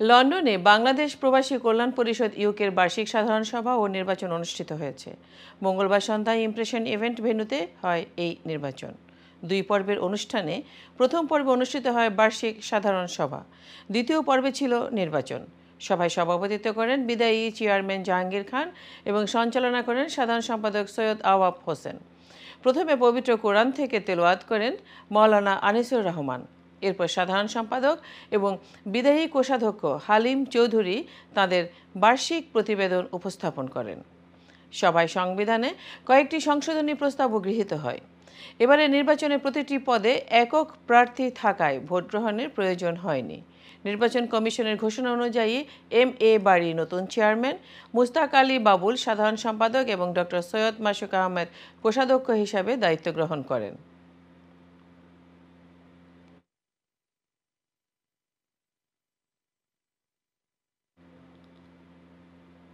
লন্ডনে বাংলাদেশ প্রবাসী কল্যাণ পরিষদ ইউকের বার্ষিক সাধারণ সভা ও নির্বাচন অনুষ্ঠিত হয়েছে। মঙ্গলবার সন্ধ্যায় ইমপ্রেশন ইভেন্ট ভেন্যুতে হয় এই নির্বাচন। 2 পর্বের অনুষ্ঠানে প্রথম পর্বে অনুষ্ঠিত হয় বার্ষিক সাধারণ সভা, দ্বিতীয় পর্বে ছিল নির্বাচন। সভায় সভাপতিত্ব করেন বিদায়ী চেয়ারম্যান জাহাঙ্গীর খান এবং সঞ্চালনা করেন সাধারণ সম্পাদক সৈয়দ আওয়াব হোসেন। প্রথমে পবিত্র কোরআন থেকে তেলাওয়াত করেন মাওলানা আনিসুর রহমান। এরপর সাধারণ সম্পাদক এবং বিদায়ী কোষাধ্যক্ষ হালিম চৌধুরী তাদের বার্ষিক প্রতিবেদন উপস্থাপন করেন। সভায় সংবিধানে কয়েকটি সংশোধনী প্রস্তাবও গৃহীত হয়। এবারে নির্বাচনে প্রতিটি পদে একক প্রার্থী থাকায় ভোট গ্রহণের প্রয়োজন হয়নি। নির্বাচন কমিশনের ঘোষণা অনুযায়ী এম.এ. বারী নতুন চেয়ারম্যান, মুস্তাক আলী বাবুল সাধারণ সম্পাদক এবং ডক্টর সৈয়দ মাসুক আহমেদ কোষাধ্যক্ষ হিসাবে দায়িত্ব গ্রহণ করেন।